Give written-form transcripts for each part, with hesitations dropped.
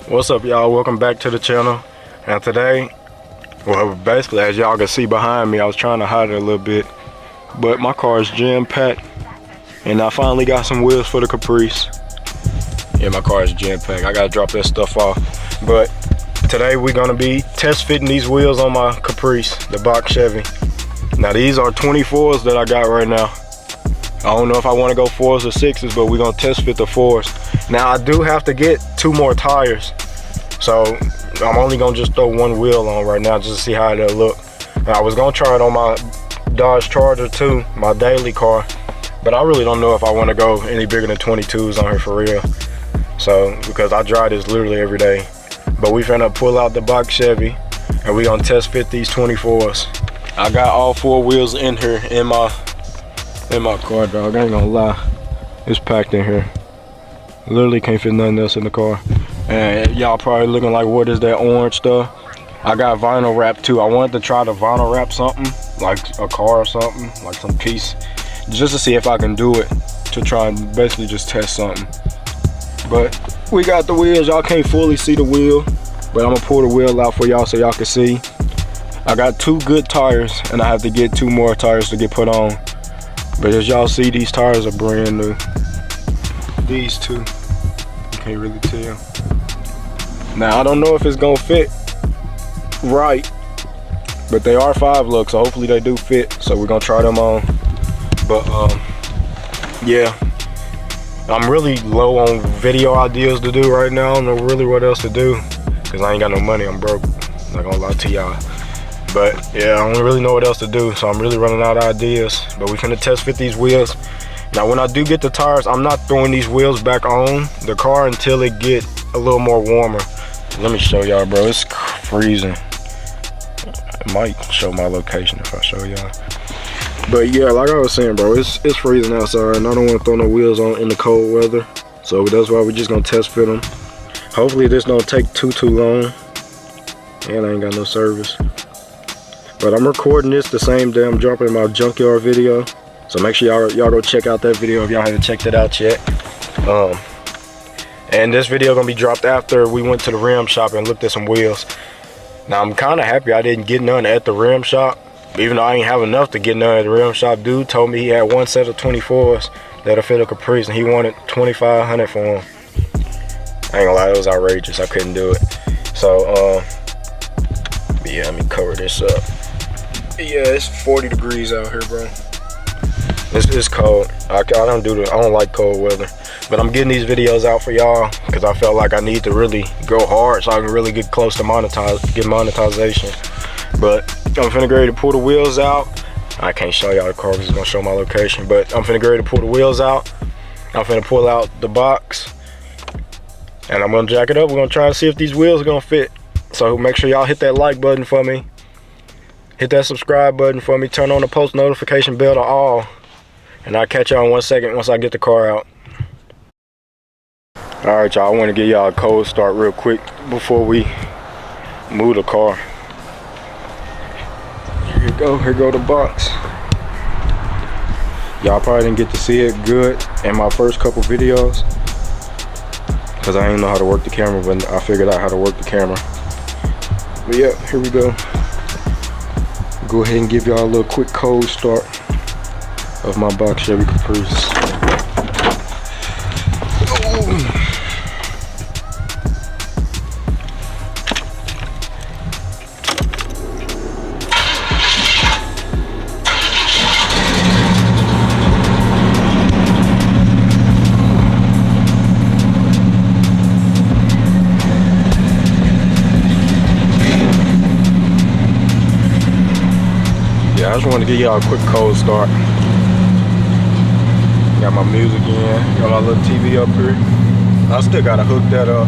What's up, y'all? Welcome back to the channel. And today, well, basically, as y'all can see behind me, I was trying to hide it a little bit, but my car is jam-packed, and I finally got some wheels for the Caprice. Yeah, my car is jam-packed. I gotta drop that stuff off. But today we're gonna be test fitting these wheels on my Caprice, the box Chevy. Now these are 24s that I got right now. I don't know if I want to go 4s or 6s, but we're gonna test fit the 4s. Now I do have to get 2 more tires, so I'm only gonna just throw 1 wheel on right now just to see how it'll look. Now, I was gonna try it on my Dodge Charger too, my daily car, but I really don't know if I want to go any bigger than 22s on here for real. So because I drive this literally every day, but we finna pull out the box Chevy and we gonna test fit these 24s. I got all 4 wheels in here in my car, dog. I ain't gonna lie, it's packed in here. Literally can't fit nothing else in the car. And y'all probably looking like, what is that orange stuff? I got vinyl wrap too. I wanted to try to vinyl wrap something, like a car or something, like some piece, just to see if I can do it, to try and basically just test something. But we got the wheels. Y'all can't fully see the wheel, but I'm gonna pull the wheel out for y'all so y'all can see. I got 2 good tires, and I have to get 2 more tires to get put on. But as y'all see, these tires are brand new. These 2, you can't really tell. Now I don't know if it's gonna fit right, but they are 5 looks, so hopefully they do fit. So we're gonna try them on. But yeah, I'm really low on video ideas to do right now. I don't know really what else to do, because I ain't got no money. I'm broke, not gonna lie to y'all. But yeah, I don't really know what else to do, so I'm really running out of ideas. But we finna test fit these wheels. Now when I do get the tires, I'm not throwing these wheels back on the car until it get a little more warmer. Let me show y'all, bro. It's freezing. I might show my location if I show y'all. But yeah, like I was saying, bro, it's freezing outside, and I don't want to throw no wheels on in the cold weather. So that's why we're just gonna test fit them. Hopefully this don't take too long, and I ain't got no service. But I'm recording this the same day I'm dropping my junkyard video, so make sure y'all go check out that video if y'all haven't checked it out yet. And this video gonna be dropped after we went to the rim shop and looked at some wheels. Now I'm kind of happy I didn't get none at the rim shop, even though I ain't have enough to get none at the rim shop. Dude told me he had 1 set of 24s that'll fit a Caprice, and he wanted $2,500 for them. I ain't gonna lie, it was outrageous. I couldn't do it. So yeah, let me cover this up. Yeah, it's 40 degrees out here, bro. It's cold. I don't like cold weather. But I'm getting these videos out for y'all because I felt like I need to really go hard so I can really get close to get monetization. But I'm finna get ready to pull the wheels out. I can't show y'all the car because it's gonna show my location. But I'm finna get ready to pull the wheels out. I'm finna pull out the box, and I'm gonna jack it up. We're gonna try to see if these wheels are gonna fit. So make sure y'all hit that like button for me. Hit that subscribe button for me. Turn on the post notification bell to all. And I'll catch y'all in 1 second once I get the car out. Alright, y'all, I want to give y'all a cold start real quick before we move the car. Here go the box. Y'all probably didn't get to see it good in my first couple videos, because I didn't know how to work the camera, but I figured out how to work the camera. But yeah, here we go. Go ahead and give y'all a little quick cold start of my box Chevy Caprice. I just wanted to give y'all a quick cold start. Got my music in, got my little TV up here. I still gotta hook that up.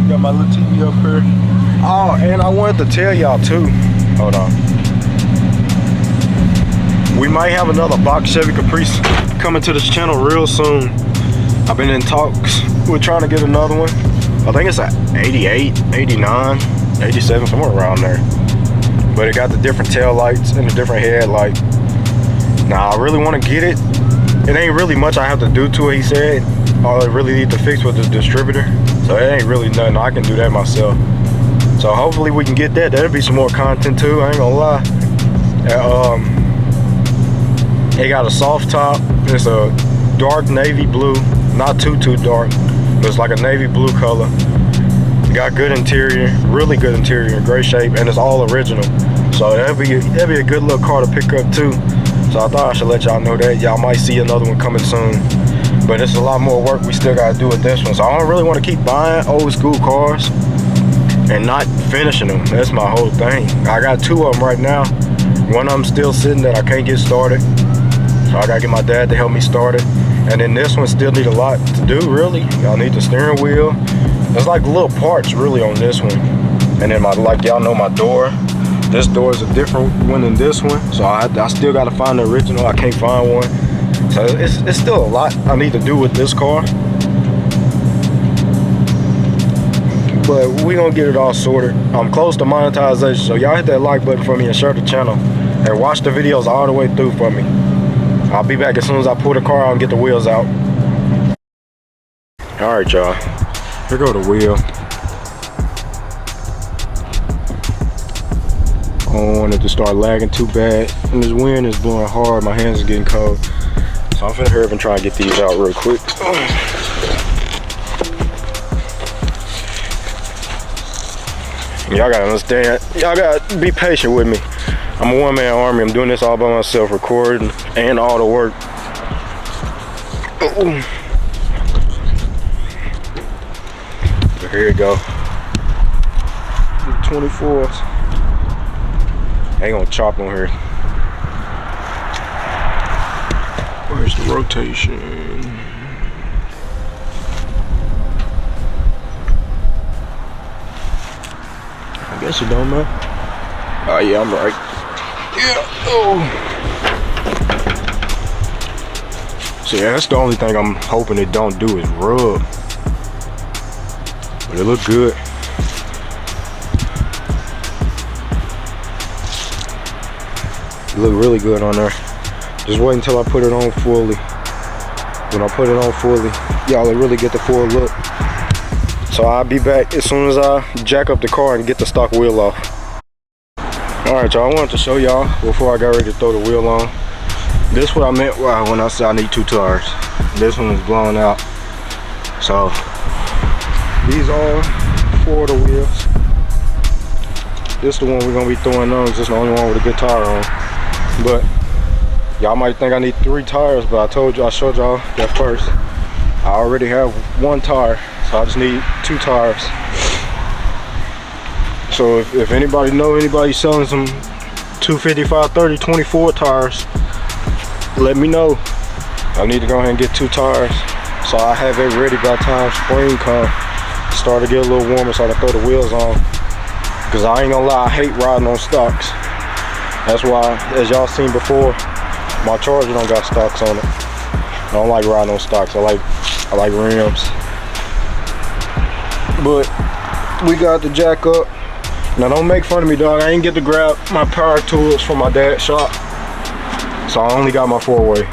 Got my little TV up here. Oh, and I wanted to tell y'all too. Hold on. We might have another box Chevy Caprice coming to this channel real soon. I've been in talks. We're trying to get another one. I think it's at 88, 89, 87, somewhere around there. But it got the different tail lights and the different headlight. Now I really want to get it it ain't really much I have to do to it, he said. All I really need to fix with the distributor. So it ain't really nothing, I can do that myself. So hopefully we can get that. That'll be some more content too, I ain't gonna lie. It got a soft top. It's a dark navy blue, not too dark, but it's like a navy blue color. It got good interior, really good interior, in great shape, and it's all original. So that'd be a good little car to pick up too. So I thought I should let y'all know that. Y'all might see another one coming soon. But it's a lot more work we still gotta do with this one. So I don't really want to keep buying old school cars and not finishing them. That's my whole thing. I got 2 of them right now. One of them still sitting that I can't get started. So I gotta get my dad to help me start it. And then this one still need a lot to do, really. I need the steering wheel. There's like little parts really on this one. And then like y'all know, my door. This door is a different one than this one. So I still gotta find the original. I can't find one. So it's still a lot I need to do with this car. But we gonna get it all sorted. I'm close to monetization. So y'all hit that like button for me and share the channel. And watch the videos all the way through for me. I'll be back as soon as I pull the car out and get the wheels out. All right, y'all. Here go the wheel. I don't want it to start lagging too bad. And this wind is blowing hard. My hands are getting cold. So I'm finna hurry up and try and get these out real quick. Y'all gotta understand. Y'all gotta be patient with me. I'm a one-man army. I'm doing this all by myself, recording and all the work. But here you go. The 24s. Ain't gonna chop on here. Where's the rotation? I guess it don't matter. Oh yeah, I'm right. Yeah. Oh. So yeah, that's the only thing I'm hoping it don't do is rub. But it look good. It look really good on there. Just wait until I put it on fully. When I put it on fully, y'all will really get the full look. So I'll be back as soon as I jack up the car and get the stock wheel off. Alright y'all, I wanted to show y'all before I got ready to throw the wheel on. This is what I meant when I said I need 2 tires. This one is blown out. So these are 4 of the wheels. This is the one we're gonna be throwing on. It's just the only one with a good tire on. But y'all might think I need 3 tires, but I showed y'all that first. I already have 1 tire, so I just need 2 tires. So if anybody selling some 250, 530, 24 tires, let me know. I need to go ahead and get 2 tires, so I have it ready by the time spring comes. Start to get a little warmer so I can throw the wheels on. Cause I ain't gonna lie, I hate riding on stocks. That's why, as y'all seen before, my Charger don't got stocks on it. I don't like riding on stocks. I like rims. But we got the jack up. Now don't make fun of me, dog. I ain't get to grab my power tools from my dad's shop, so I only got my 4-way.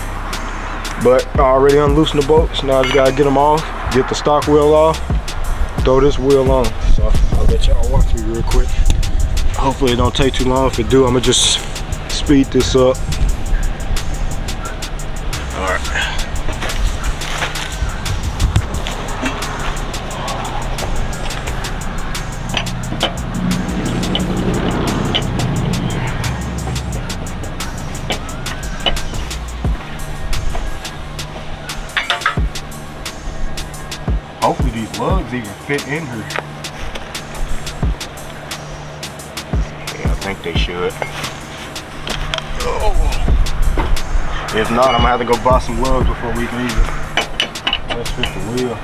But I already unloosened the bolts. Now I just gotta get them off, get the stock wheel off, throw this wheel on. So I'll let y'all watch me real quick. Hopefully it don't take too long. If it do, I'm gonna just speed this up. All right. Hopefully these lugs even fit in here. Yeah, I think they should. Oh. If not, I'm gonna have to go buy some lugs before we can even let's fit the wheel.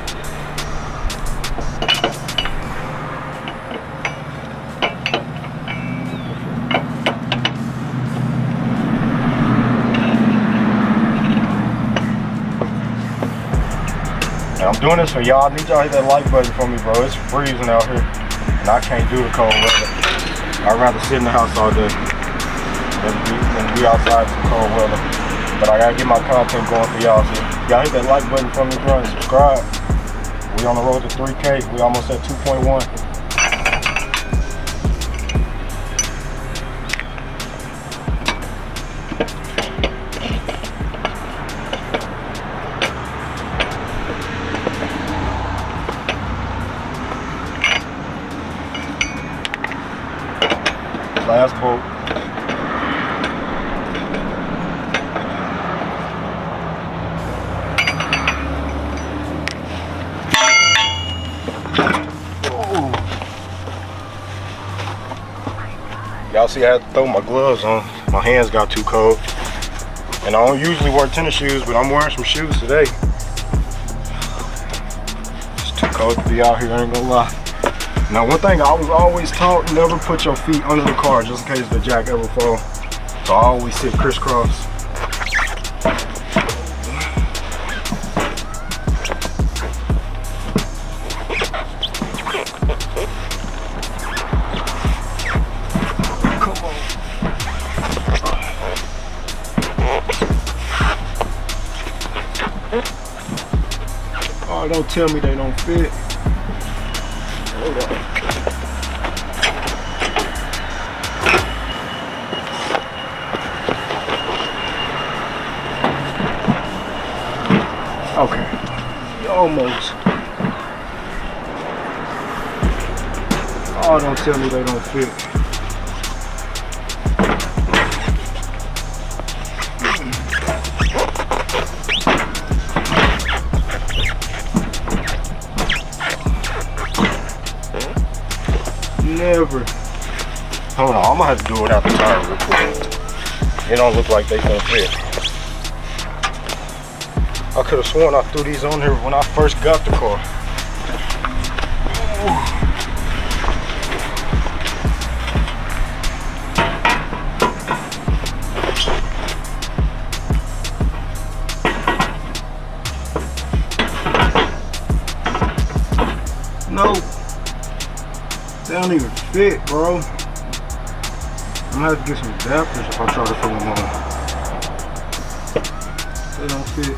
And I'm doing this for y'all. I need y'all to hit that like button for me, bro. It's freezing out here, and I can't do the cold weather. I'd rather sit in the house all day than be outside in some cold weather. But I gotta get my content going for y'all. So y'all hit that like button for me, bro, and subscribe. We on the road to 3K. We almost at 2.1. Last bolt. Y'all see I had to throw my gloves on. My hands got too cold. And I don't usually wear tennis shoes, but I'm wearing some shoes today. It's too cold to be out here, I ain't gonna lie. Now one thing I was always taught, never put your feet under the car just in case the jack ever fall. So I always sit crisscross. Oh, don't tell me they don't fit. Hold on. Okay, almost. Oh, don't tell me they don't fit. Never. Hold on, I'm gonna have to do it without the tire real quick. It don't look like they gonna fit. I could have sworn I threw these on here when I first got the car. Ooh. No. They don't even fit, bro. I'm gonna have to get some adapters if I try to put them on. They don't fit.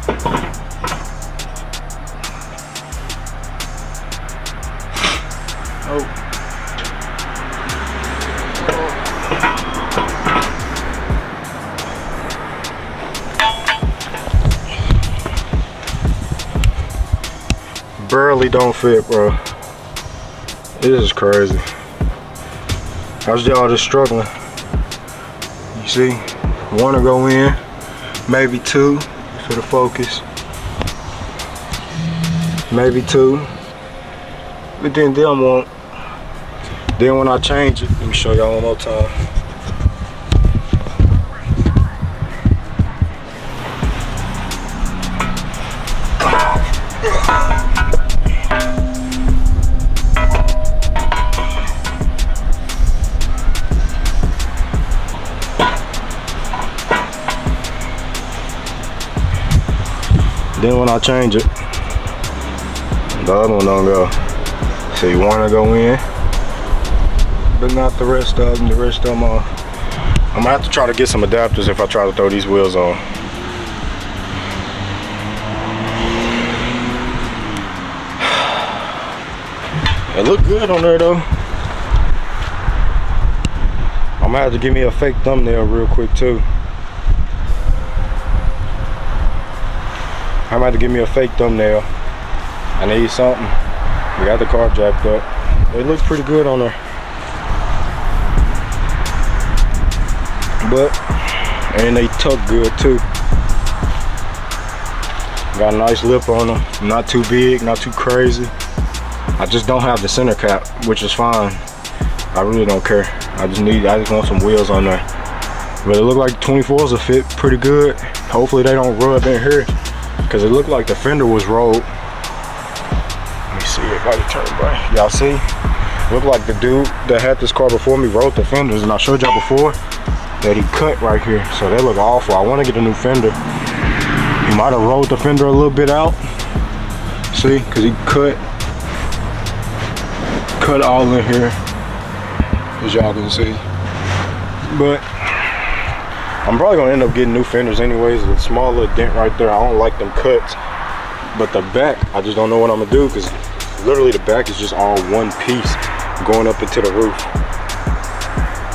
Oh. Barely don't fit, bro. This is crazy. How's y'all just struggling? You see, one to go in, maybe two for the focus. Maybe two. But then them won't. Then when I change it, let me show y'all one more time. Then when I change it, the other one don't go. So you want to go in, but not the rest of them. The rest of them are. I'm gonna have to try to get some adapters if I try to throw these wheels on. It look good on there though. I'm gonna have to give me a fake thumbnail real quick too. I'm gonna have to give me a fake thumbnail. I need something. We got the car jacked up. It looks pretty good on there. But, and they tuck good too. Got a nice lip on them. Not too big, not too crazy. I just don't have the center cap, which is fine. I really don't care. I just want some wheels on there. But it look like the 24s will fit pretty good. Hopefully they don't rub in here, because it looked like the fender was rolled. Let me see if I can turn back. Y'all see? Looked like the dude that had this car before me rolled the fenders, and I showed y'all before that he cut right here. So they look awful. I want to get a new fender. He might have rolled the fender a little bit out. See? Because he cut all in here, as y'all can see. But I'm probably gonna end up getting new fenders anyways. A small little dent right there. I don't like them cuts. But the back, I just don't know what I'm gonna do, because literally the back is just all one piece going up into the roof.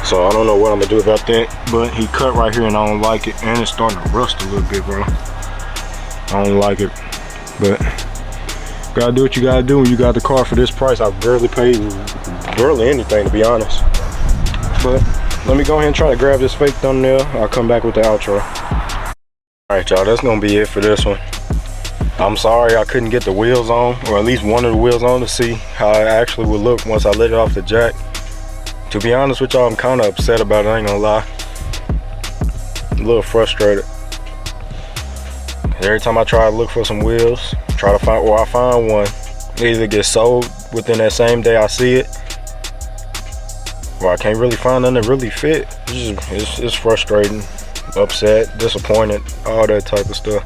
So I don't know what I'm gonna do about that. But he cut right here and I don't like it. And it's starting to rust a little bit, bro. I don't like it. But gotta do what you gotta do when you got the car for this price. I barely paid anything, to be honest. But let me go ahead and try to grab this fake thumbnail. I'll come back with the outro. Alright, y'all, that's gonna be it for this one. I'm sorry I couldn't get the wheels on, or at least one of the wheels on, to see how it actually would look once I let it off the jack. To be honest with y'all, I'm kind of upset about it, I ain't gonna lie. A little frustrated. Every time I try to look for some wheels, try to find, or I find one, it either gets sold within that same day I see it, or I can't really find none that really fit. It's frustrating, upset, disappointed, all that type of stuff.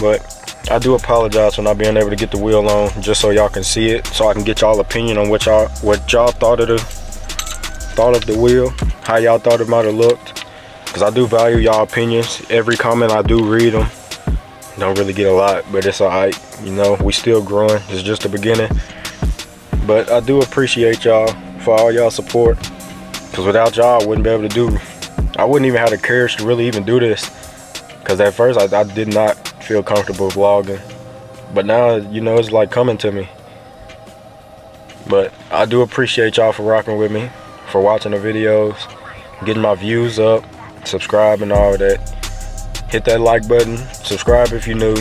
But I do apologize for not being able to get the wheel on, just so y'all can see it, so I can get y'all opinion on what y'all thought of the wheel, how y'all thought it might have looked. Because I do value y'all opinions. Every comment, I do read them. Don't really get a lot, but it's alright. You know, we still growing. It's just the beginning. But I do appreciate y'all for all y'all support. Because without y'all, I wouldn't be able to do. I wouldn't even have the courage to really even do this. Because at first, I did not feel comfortable vlogging. But now, you know, it's like coming to me. But I do appreciate y'all for rocking with me, for watching the videos, getting my views up, subscribing, all of that. Hit that like button, subscribe if you're new.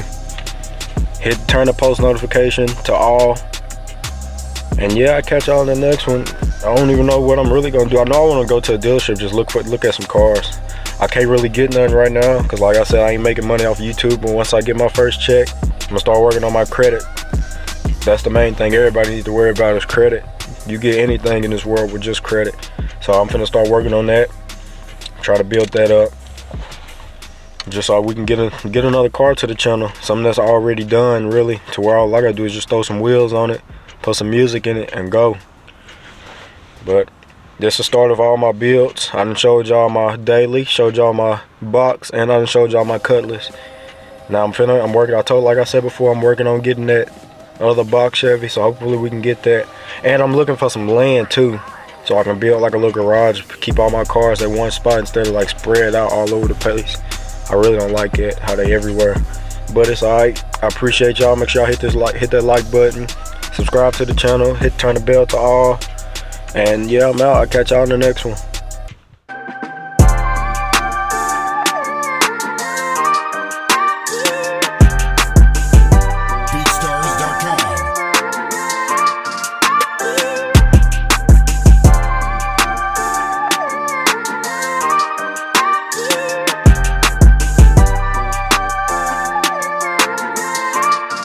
Turn the post notification to all. And yeah, I'll catch y'all in the next one. I don't even know what I'm really gonna do. I know I wanna go to a dealership, just look at some cars. I can't really get none right now, because like I said, I ain't making money off YouTube. But once I get my first check, I'm gonna start working on my credit. That's the main thing everybody needs to worry about, is credit. You get anything in this world with just credit. So I'm finna start working on that. Try to build that up, just so we can get another car to the channel. Something that's already done, really, to where all I gotta do is just throw some wheels on it, put some music in it, and go. But this is the start of all my builds. I done showed y'all my daily, showed y'all my box, and I done showed y'all my cutlass. Now I'm working, like I said before, I'm working on getting that other box Chevy, so hopefully we can get that. And I'm looking for some land too, so I can build like a little garage, keep all my cars at one spot instead of like spread out all over the place. I really don't like it, how they everywhere. But it's alright. I appreciate y'all. Make sure y'all hit that like button, subscribe to the channel, turn the bell to all. And yeah, I'm out. I'll catch y'all in the next one.